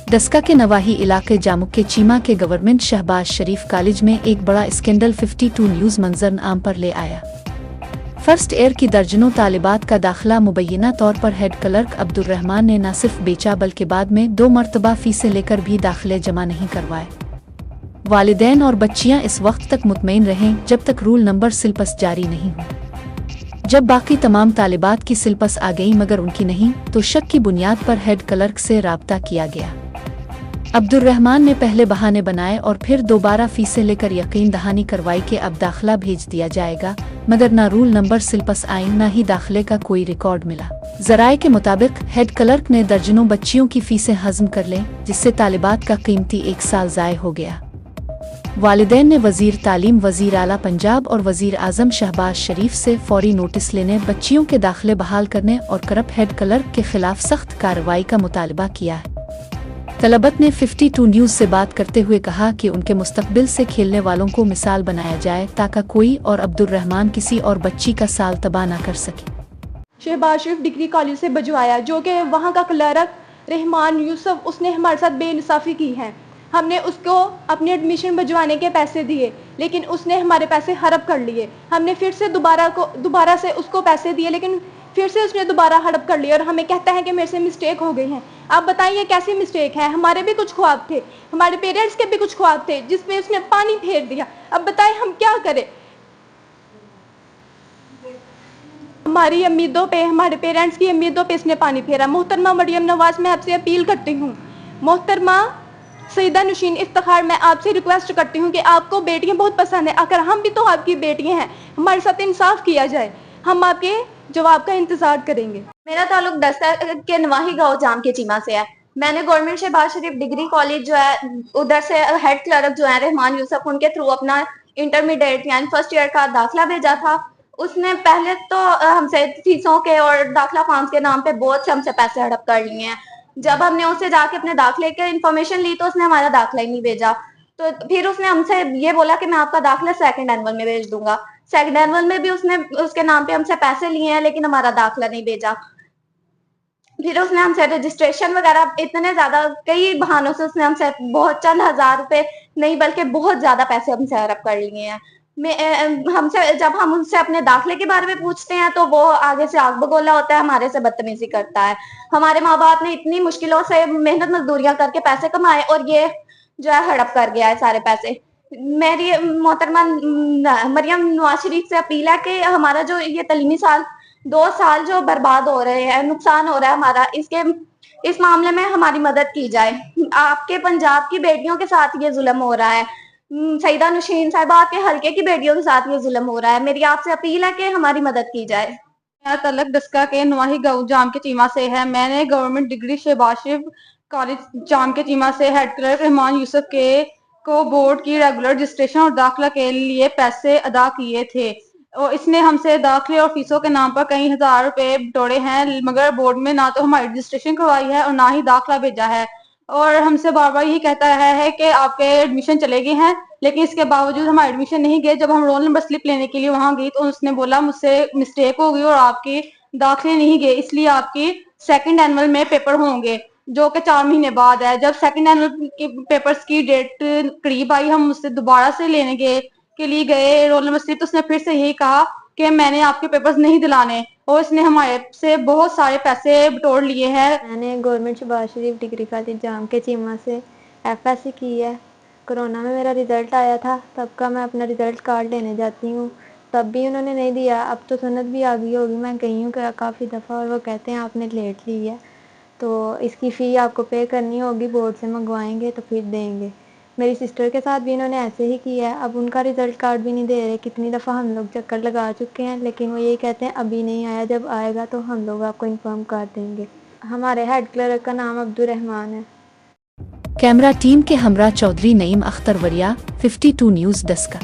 डस्का के नवाही इलाके जामुक के चीमा के गवर्नमेंट शहबाज शरीफ कॉलेज में एक बड़ा स्कैंडल 52 न्यूज़ मंजर आम पर ले आया। फर्स्ट ईयर की दर्जनों तालिबात का दाखिला मुबैना तौर पर हेड क्लर्क अब्दुर्रहमान ने न सिर्फ बेचा बल्कि बाद में 2 मरतबा फीसें लेकर भी दाखिले जमा नहीं करवाए। वालिदैन और बच्चियां इस वक्त तक मुतमईन रहें जब तक रूल नंबर सिलपस जारी नहीं हो। जब बाकी तमाम तालिबात की सिलपस आ गई मगर उनकी नहीं, तो शक की बुनियाद पर हेड क्लर्क से राब्ता किया गया। अब्दुर्रहमान ने पहले बहाने बनाए और फिर दोबारा फीसें लेकर यकीन दहानी करवाई कि अब दाखिला भेज दिया जाएगा, मगर ना रूल नंबर सिलपस आई न ही दाखिले का कोई रिकॉर्ड मिला। जराए के मुताबिक हेड क्लर्क ने दर्जनों बच्चियों की फीसें हजम कर लें, जिससे तालिबात का कीमती 1 साल ज़ाय हो गया। वालिदैन ने वजीर तालीम, वजीर आला पंजाब और वजीर आजम शहबाज शरीफ से फौरी नोटिस लेने, बच्चियों के दाखिले बहाल करने और करप्ट हेड क्लर्क के खिलाफ सख्त कार्रवाई का मुतालबा किया है। तलबत ने 52 न्यूज़ से बात करते हुए कहा कि उनके मुस्तकबिल से खेलने वालों को मिसाल बनाया जाए ताकि कोई और अब्दुर्रहमान किसी और बच्ची का साल तबाह न कर सके। शहबाज शरीफ डिग्री कॉलेज से भिजवाया, जो कि वहाँ का क्लर्क रहमान यूसुफ, उसने हमारे साथ बेइंसाफ़ी की है। हमने उसको अपने एडमिशन भिजवाने के पैसे दिए, लेकिन उसने हमारे पैसे हड़प कर लिए। हमने फिर से दोबारा से उसको पैसे दिए, लेकिन फिर से उसने दोबारा हड़प कर लिया और हमें कहता है कि मेरे से मिस्टेक हो गई है। आप बताइए कैसी मिस्टेक है? हमारे भी कुछ ख्वाब थे, हमारे पेरेंट्स के भी कुछ ख्वाब थे, जिसपे उसने पानी फेर दिया। अब बताएं हम क्या करें? हमारी उम्मीदों पे, हमारे पेरेंट्स की उम्मीदों पे इसने पानी फेरा। मोहतरमा मरियम नवाज, मैं आपसे अपील करती हूँ। मोहतरमा सईदा नौशीन इफ्तिखार, मैं आपसे रिक्वेस्ट करती हूँ कि आपको बेटियाँ बहुत पसंद है, अगर हम भी तो आपकी बेटियाँ हैं, हमारे साथ इंसाफ किया जाए। हम आपके जवाब का इंतजार करेंगे। मेरा ताल्लुक डस्का के नवाही गांव जाम के चीमा से है। मैंने गवर्नमेंट शहबाज शरीफ डिग्री कॉलेज जो है, उधर से हेड क्लर्क जो है रहमान यूसुफ, उनके थ्रू अपना इंटरमीडिएट यानी फर्स्ट ईयर का दाखिला भेजा था। उसने पहले तो हमसे फीसों के और दाखिला फॉर्म्स के नाम पे बहुत से हमसे पैसे हड़प कर लिए हैं। जब हमने उससे जाके अपने दाखिले के इन्फॉर्मेशन ली तो उसने हमारा दाखिला ही नहीं भेजा। तो फिर उसने हमसे ये बोला कि मैं आपका दाखिला सेकंड एनुअल में भेज दूंगा। सेकंड एनुअल में भी उसने उसके नाम पे हमसे पैसे लिए हैं, लेकिन हमारा दाखिला नहीं भेजा। फिर उसने हमसे रजिस्ट्रेशन वगैरह इतने ज्यादा कई बहानों से उसने हमसे बहुत चंद हजार रुपए नहीं बल्कि बहुत ज्यादा पैसे हमसे हड़प कर लिए हैं। हमसे जब हम उनसे अपने दाखिले के बारे में पूछते हैं तो वो आगे से आग बगोला होता है, हमारे से बदतमीजी करता है। हमारे माँ बाप ने इतनी मुश्किलों से मेहनत मजदूरियां करके पैसे कमाए और ये जो है हड़प कर गया है सारे पैसे। मेरी मोहतरमा मरियम नवाज शरीफ से अपील है कि हमारा जो ये तलीमी साल 2 साल जो बर्बाद हो रहे हैं, नुकसान हो रहा है हमारा, इस मामले में हमारी मदद की जाए। आपके पंजाब की बेटियों के साथ ये जुल्म हो रहा है, सईदा नौशीन साहिबा के हल्के की बेटियों के साथ ये जुल्म हो रहा है। मेरी आपसे अपील है कि हमारी मदद की जाए। मेरा तलक डस्का के नवाही गाँव जाम के चीमा से है। मैंने गवर्नमेंट डिग्री शहबाज शरीफ कॉलेज जाम के चीमा से हेड क्लर्क रहमान यूसुफ के को बोर्ड की रेगुलर रजिस्ट्रेशन और दाखिला के लिए पैसे अदा किए थे और इसने हमसे दाखिले और फीसों के नाम पर कई हजार रुपए बटोरे हैं, मगर बोर्ड में ना तो हमारी रजिस्ट्रेशन करवाई है और ना ही दाखिला भेजा है। और हमसे बार बार यही कहता है कि आपके एडमिशन चले गए हैं, लेकिन इसके बावजूद हमारे एडमिशन नहीं गए। जब हम रोल नंबर स्लिप लेने के लिए वहां गई तो उसने बोला मुझसे मिस्टेक हो गई और आपके दाखिले नहीं गए, इसलिए आपकी सेकंड एनुअल में पेपर होंगे, जो कि 4 महीने बाद है। जब सेकंड एनुअल के पेपर्स की डेट करीब आई, हम उससे दोबारा से लेने के लिए गए रोल नंबर स्लिप, तो उसने फिर से यही कहा कि मैंने आपके पेपर्स नहीं दिलाने और इसने हमारे से बहुत सारे पैसे बटोर लिए हैं। मैंने गवर्नमेंट शहबाज शरीफ डिग्री कॉलेज जाम के चीमा से FSC की है। कोरोना में मेरा रिज़ल्ट आया था, तब का मैं अपना रिज़ल्ट कार्ड लेने जाती हूँ, तब भी उन्होंने नहीं दिया। अब तो सनद भी आ गई होगी, मैं गई हूँ काफ़ी दफ़ा और वो कहते हैं आपने लेट ली है, तो इसकी फ़ी आपको पे करनी होगी, बोर्ड से मंगवाएंगे तो फिर देंगे। मेरी सिस्टर के साथ भी इन्होंने ऐसे ही किया है, अब उनका रिज़ल्ट कार्ड भी नहीं दे रहे। कितनी दफ़ा हम लोग चक्कर लगा चुके हैं, लेकिन वो यही कहते हैं अभी नहीं आया, जब आएगा तो हम लोग आपको इन्फॉर्म कर देंगे। हमारे हेड क्लर्क का नाम अब्दुर्रहमान है। कैमरा टीम के हमरा चौधरी नईम अख्तर वरिया, 52 न्यूज़ डस्का।